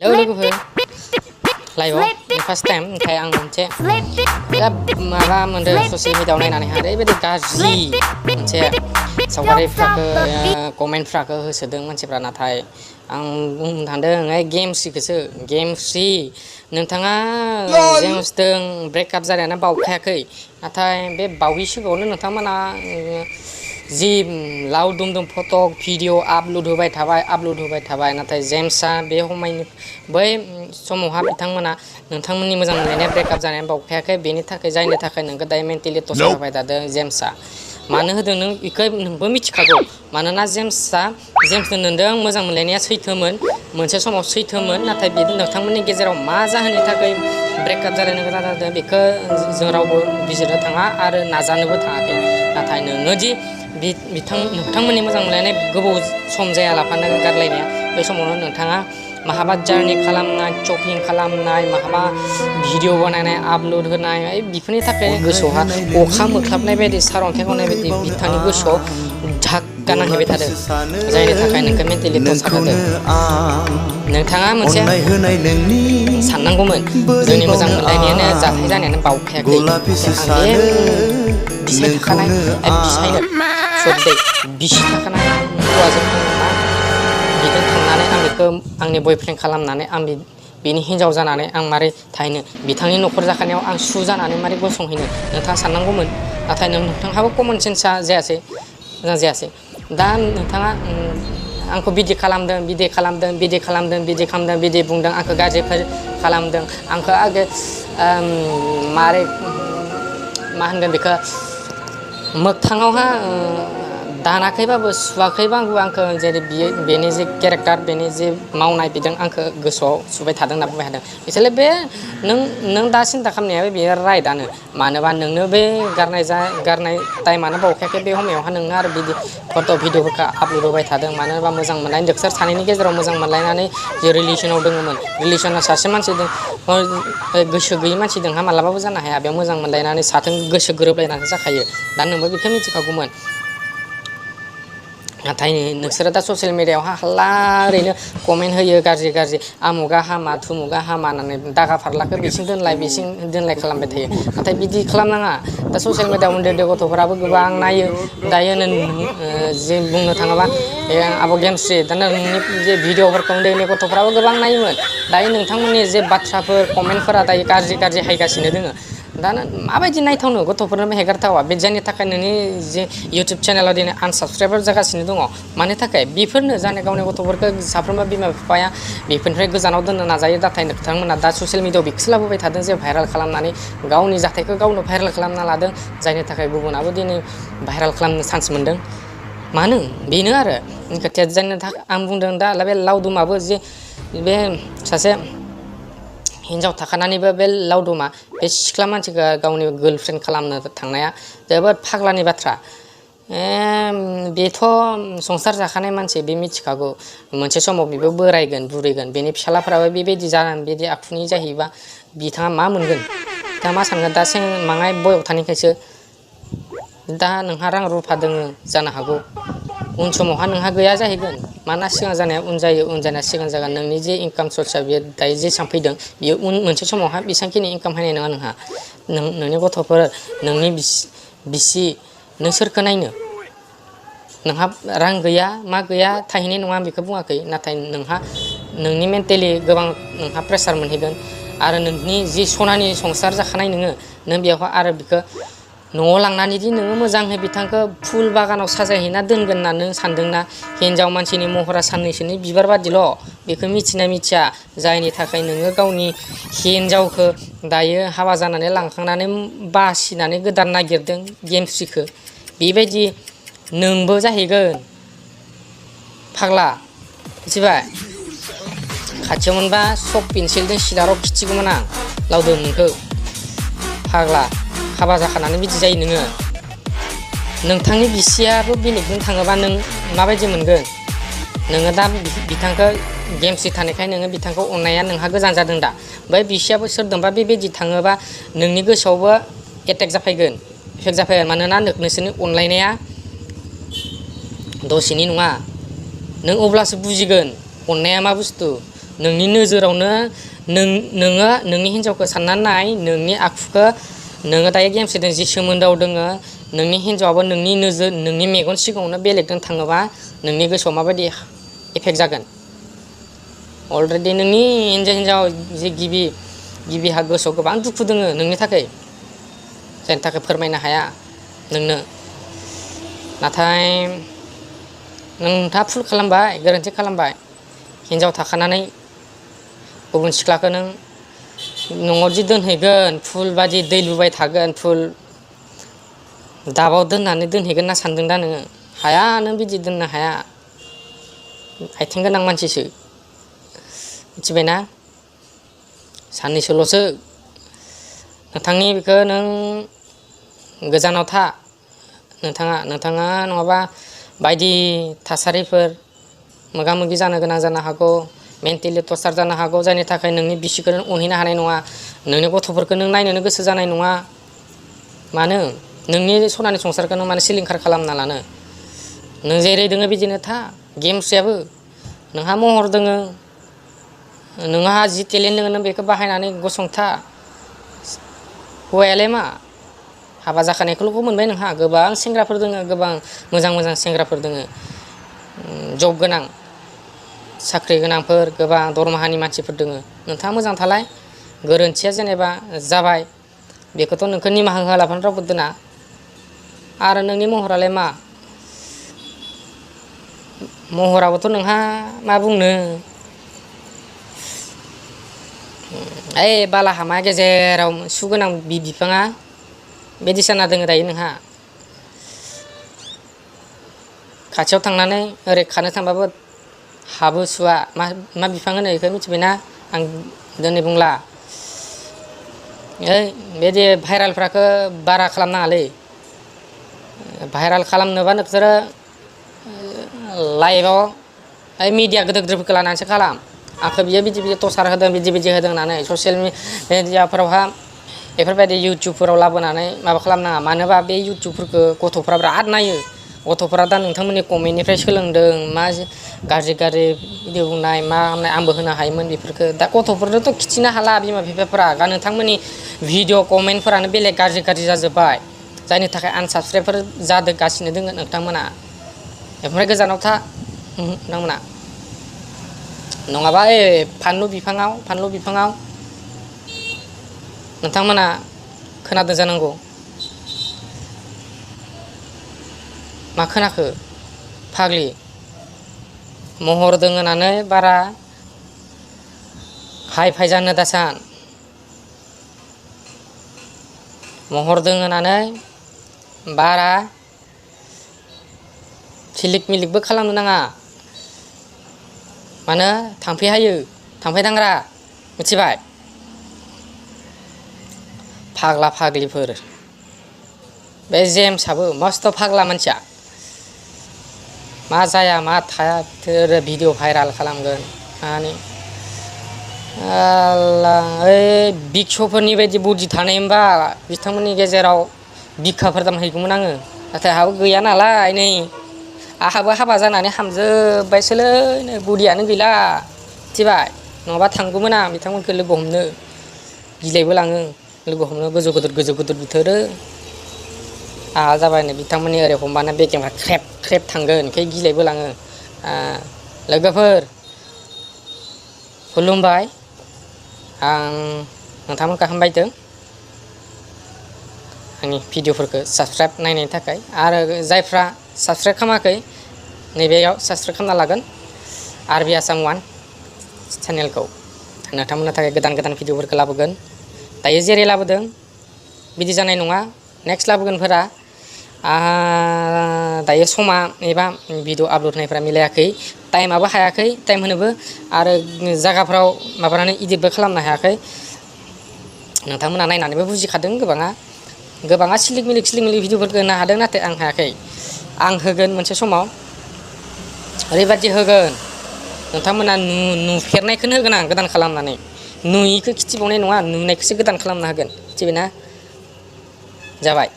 लोगोफोर लाइभआव first time ओंखाय आं मोनसे माबा मोनदों ससियेल मिडियाआव नायनानैहाय ओरैबायदि गाज्रि मोनसे सावगारिफ्राखौ कमेन्टफ्राखौ होसोदों मानसिफ्रा नाथाय आं बुंनो थांदों गेमस्रिखौसो गेमस्रि नोंथाङा जेम्सजों ब्रेकआप जानायानो बावखायाखै नाथाय बे बावै सिगाङावनो नोंथांमोना जि लाव दुम फट' भिडिअ आपल'ड होबाय थाबाय नाथाय जेम्सआ बे समायनि बै समावहा बिथांमोना नोंथांमोननि मोजां मोनलायनाया ब्रेकआप जानाया बावखायाखै बेनि थाखाय जायनि थाखाय नोंखौ दायो मेन्टेलि टर्चार होबाय थादों जेम्सआ मानो होदों नों बेखौ नोंबो मिथिखागौ मानोना जेम्सजों नोंदों मोजां मोनलायनाया सैथोमोन मोनसे समाव सैथोमोन नाथाय बे नोंथांमोननि गेजेराव मा जाहोननि थाखाय ब्रेकआप जालायनो गोनां जादों बेखौ जों रावबो बिजिरनो थाङा आरो नाजानोबो थाङाखै नाथाय नोङो दि नोंथांमोननि मोजां मोनलायनाय गोबाव सम जायालाफानो गारलायनाया बे समावनो नोंथाङा माहाबा जार्नि खालामनाय शपिं खालामनाय माहाबा भिडिअ बानायनाय आपल'ड होनाय बेफोरनि थाखाय गोसोआवहा अखा मोख्लाबनाय बायदि सारअन्थाइ गावनाय बायदि बिथांनि गोसोआव धाक्का नांहैबाय थादों जायनि थाखाय नोंखौ मेन्टेलि टर्चार होदों नोंथाङा मोनसे साननांगौमोन जोंनि मोजां मोनलायनायानो जाथाय जानायानो बावखायाखै आं बिसाय थाखानाय बिसायनो सरि बिसि थाखानाय हौवाजों बिजों थांनानै आं बेखौ आंनि बयफ्रेन्ड खालामनानै आं बेनि हिन्जाव जानानै आं मारै थाहैनो बिथांनि न'खर जाखानायाव आं सु जानानै मारै गसंहैनो नोंथाङा साननांगौमोन नाथाय नोंथांहाबो कमन सेन्सआ जायासै मोजां जायासै दा नोंथाङा आंखौ बिदि खालामदों बिदि बुंदों आंखौ गाज्रिफोर खालामदों आंखौ आगे मारै मा होनगोन बेखौ मोगथाङावहा दानाखैबाबो सुवाखैबाबो आंखौ जेरै बेनि जे केरेक्टार बेनि जे मावनाय बिदों आंखौ गोसोआव सुबाय थादों होनना बुंबाय थादों बिसोरलाय बे नों दा सिन्था खालामनायाबो बेयो राइटआनो मानोबा नोंनो बे गारनाय टाइमानो बावखायाखै बे समायावहा नोंनो आरो बिदि फट' भिडिअफोरखौ आपल'ड होबाय थादों मानो होनबा मोजां मोननाय नोंसोर सानैनि गेजेराव मोजां मोनलायनानै जे रिलेसनाव दङमोन रिलेसना सासे मानसिजों गोसो गैयै मानसिजोंहा मालाबाबो जानो हाया बेयाव मोजां मोनलायनानै साथों गोसो गोरोबलायनानै जाखायो दा नोंबो बेखौ मिथिखागौमोन नाथाय नोंसोरो दा ससियेल मिडियाआवहा हाल्ला ओरैनो कमेन्ट होयो गाज्रि आमुगा हामा थुमुगा हामा होननानै दागा फारलाखौ बेसिं दोनलाय खालामबाय थायो नाथाय बिदि खालामनाङा दा ससियेल मिडियाआव उन्दै गथ'फोराबो गोबां नायो दायो जे बुंनो थाङोबा आब' गेमस्रि दा नोंनि जे भिडिअफोरखौ उन्दै गथ'फोराबो गोबां नायोमोन दायो नोंथांमोननि जे बाथ्राफोर कमेन्टफोरा दायो गाज्रि हायगासिनो दोङो दा माबायदि नायथावनो गथ'फोरनोबो हेगारथावा बे जायनि थाखाय नोंनि जे इउटुब चेनेलाव दिनै आनसाबस्क्राइबार जागासिनो दङ मानि थाखाय बेफोरनो जाने गावनि गथ'फोरखौ साफ्रोमबो बिमा बिफाया बेफोरनिफ्राय गोजानाव दोननो नाजायो नाथाय नोंथांमोना दा ससियेल मिडियाआव बेखौसो लाबोबाय थादों जे भाइरेल खालामनानै गावनि जाथायखौ गावनो भाइरेल खालामना लादों जायनि थाखाय गुबुनाबो दिनै भाइरेल खालामनो चान्स मोन्दों मानो बेनो आरो खोथाया जायनि थाखाय आं बुंदों दा बे लावदुमाबो जे बे सासे हिन्जाव थाखानानैबो बे लावदुमा बे सिख्ला मानसिखौ गावनि गार्लफ्रेन्ड खालामनो थांनाया जोबोद फाग्लानि बाथ्रा बेथ' संसार जाखानाय मानसि बे मिथिखागौ मोनसे समाव बेबो बोरायगोन बुरैगोन बेनि फिसालाफ्राबो बेबायदि जानानै बिदि आखुनि जाहैबा बिथाङा मा मोनगोन दा मा सानगोन दा माङाय बयआव थानायखायसो दा नोंहा रां रुफा दोङो जानो हागौ उन समावहा नोंहा गैया जाहैगोन मानोना सिगां जानाया उन जायो उन जानाया सिगां जागोन नोंनि जे इनकाम सर्सआ बेयो दायो जेसेबां फैदों बेयो मोनसे समावहा बेसेबांखिनि इनकाम होनाय नङा नोंहा नोंनि गथ'फोर नोंनि बिसि नों सोरखौ नायनो नोंहा रां गैया मा गैया थाहैनाय नङा आं बेखौ बुङाखै नाथाय नोंनि मेन्टेलि गोबां नोंहा प्रेसार मोनहैगोन आरो नोंनि जि सनानि संसार जाखानाय नों बेयावहा आरो बेखौ न'आव लांनानै दि नोङो मोजाङै बिथांखौ फुल बागानाव साजायहैना दोनगोन होनना नों सानदोंना हिन्जाव मानसिनि महरा साननैसोनि बिबार बादिल' बेखौ मिथिया जायनि थाखाय नोङो गावनि हिन्जावखौ दायो हाबा जानानै लांखांनानै बासिनानै गोदान नागिरदों गेमस्रिखौ बेबायदि नोंबो जाहैगोन फाग्ला मिथिबाय खाथियाव मोनबा सक पेन्सिलजों सिलाराव खिथिगौमोन आं लावदों नोंखौ फाग्ला हाबा जाखानानै बिदि जायो नोंथांनि बिसियाबो बेलेगजों थाङोबा नों माबायदि मोनगोन नोङो दा बिथांखौ गेमस्रि थानायखाय नोङो बिथांखौ अननाया नोंहा गोजान जादों दा ओमफ्राय बिसियाबो सोरदोंबा बेबायदि थाङोबा नोंनि गोसोआवबो एटेक जाफैगोन इफेक्ट जाफैगोन मानोना नोंसोरनि अनलायनाया दसेनि नङा नों अब्लासो बुजिगोन अननाया मा बुस्थु नोंनि नोजोरावनो नोङो नोंनि हिन्जावखौ साननानै नाय नोंनि आखुखौ नोङो दायो गेमसेजों जि सोमोन्दोआव दोङो नोंनि हिन्जावाबो नोंनि नोजोर नोंनि मेगन सिगाङावनो बेलेगजों थाङोबा नोंनि गोसोआव माबायदि इफेक्ट जागोन अलरेडि नोंनि हिन्जाव जे गिबिहा गोसोआव गोबां दुखु दोङो नोंनि थाखाय जायनि थाखाय फोरमायनो हाया नोंनो नाथाय नोंथाङा भुल खालामबाय गोरोन्थि खालामबाय हिन्जाव थाखानानै गुबुन सिख्लाखौ नों न'आव जि दोनहैगोन फुल बादि दै लुबाय थागोन फुल दाबाव दोननानै दोनहैगोन ना सानदों दा नोङो हाया नों बिदि दोननो हाया आथिं गोनां मानसिसो मिथिबायना साननैसोल'सो नोंथांनि बेखौ नों गोजानाव था नोंथाङा नङाबा बायदि थासारिफोर मोगा मोगि जानो गोनां जानो हागौ मेन्टेलि टर्चार जानो हागौ जायनि थाखाय नोंनि बिसिखौ नों अनहैनो हानाय नङा नोंनि गथ'फोरखौ नों नायनोनो गोसो जानाय नङा मानो नोंनि सनानि संसारखौ नों मानो सिलिंखार खालामना लानो नों जेरै दोङो बिदिनो था गेम्सयाबो नोंहा महर दोङो नोंहा जि टेलेन्ट दोङो नों बेखौ बाहायनानै गसंथा हौवायालाय मा हाबा जाखानायखौल' मोनबाय नोंहा गोबां सेंग्राफोर दोङो गोबां मोजां सेंग्राफोर दोङो जब गोनां साख्रि गोनांफोर गोबां दरमाहानि मानसिफोर दोङो नोंथाङा मोजां थालाय गोरोन्थिया जेनेबा जाबाय बेखौथ' नोंखौ निमाहा होआलाबानो रावबो दोना आरो नोंनि महरालाय मा महराबोथ' नोंहा मा बुंनो ओइ बालाहामा गेजेराव सुगोनां बिफाङा बायदिसिना दोङो दायो नोंहा खाथियाव थांनानै ओरै खानो थांबाबो हाबो सुवा मा बिफां होनो बेखौ मिथिबायना आं दिनै बुंला ओइ बेदि भाइरेलफोरखौ बारा खालामनाङालै भाइरेल खालामनोबा नोंसोरो लाइभआव ओइ मिडिया गिदिर गिदिरफोरखौ लानानैसो खालाम आंखौ बियो बिदि टर्चार होदों बिदि होदों होननानै ससियेल मिडियाफोरावहा बेफोरबायदि इउटुबफोराव लाबोनानै माबा खालामनाङा मानोबा बे इउटुबफोरखौ गथ'फ्रा बिराद नायो गथ'फोरा दा नोंथांमोननि कमेन्टनिफ्राय सोलोंदों मा गाज्रि भिडिअ बुंनाय मा आंबो होनो हायोमोन बेफोरखौ दा गथ'फोरनोथ' खिथिनो हाला बिमा बिफाफोरा दा नोंथांमोननि भिडिअ कमेन्टफोरानो बेलेग गाज्रि जाजोब्बाय जायनि थाखाय आनसाबस्क्राइबफोर जागासिनो दोङो नोंथांमोना बेनिफ्राय गोजानाव था नोंथांमोना नङाबा फानलु बिफाङाव नोंथांमोना खोनादों जानांगौ मा खोनाखो फाग्लि महर दोङो होननानै बारा हाइ फाइ जानो दासान महर दोङो होननानै बारा थिलिक मिलिकबो खालामनो नाङा मानो थाम्फै हायो थाम्फै दांग्रा मिथिबाय फाग्ला फाग्लिफोर बे जेम्सआबो मस्थ' फाग्ला मानसिया मा जाया मा थाया बिसोरो भिडिअ भाइरेल खालामगोन माने ओइ बिग श'फोरनि बायदि बडि थानायमोनबा बिथांमोननि गेजेराव बिखाफोर दामहैगौमोन आङो नाथाय आहाबो गैया नालाय नै आहाबो हाबा जानानै हामजोब्बायसोलै नै बडियानो गैला मिथिबाय नङाबा थांगौमोन आं बिथांमोनखौ लोगो हमनो गिलायबो लाङो लोगो हमनो गोजौ गिदिर बिथोरो आहा जाबाय नै बिथांमोननि ओरै हमबानो बेगेंआ ख्रेब थांगोन ओंखाय गिलायबो लाङो लोगोफोर खुलुमबाय आं नोंथांमोनखौ हामबायदों आंनि भिडिअफोरखौ साबस्क्राइब नायनायनि थाखाय आरो जायफ्रा साबस्क्राइब खालामाखै नैबेयाव साबस्क्राइब खालामना लागोन आरबि आसाम 1 चेनेलखौ नोंथांमोननि थाखाय गोदान भिडिअफोरखौ लाबोगोन दायो जेरै लाबोदों बिदि जानाय नङा नेक्स्ट लाबोगोनफोरा दायो समा एबा भिडिअ आपल'ड होनायफोरा मिलायाखै टाइमाबो हायाखै टाइम होनोबो आरो जायगाफ्राव माबानानै इडिटबो खालामनो हायाखै नोंथांमोना नायनानैबो बुजिखादों गोबाङा सिलिक मिलिक भिडिअफोरखौ होनो हादों नाथाय आं हायाखै आं होगोन मोनसे समाव ओरैबादि होगोन नोंथांमोना नुफेरनायखौनो होगोन आं गोदान खालामनानै नुयिखौ खिथिबावनाय नङा नुनायखौसो गोदान खालामना होगोन मिथिबायना जाबाय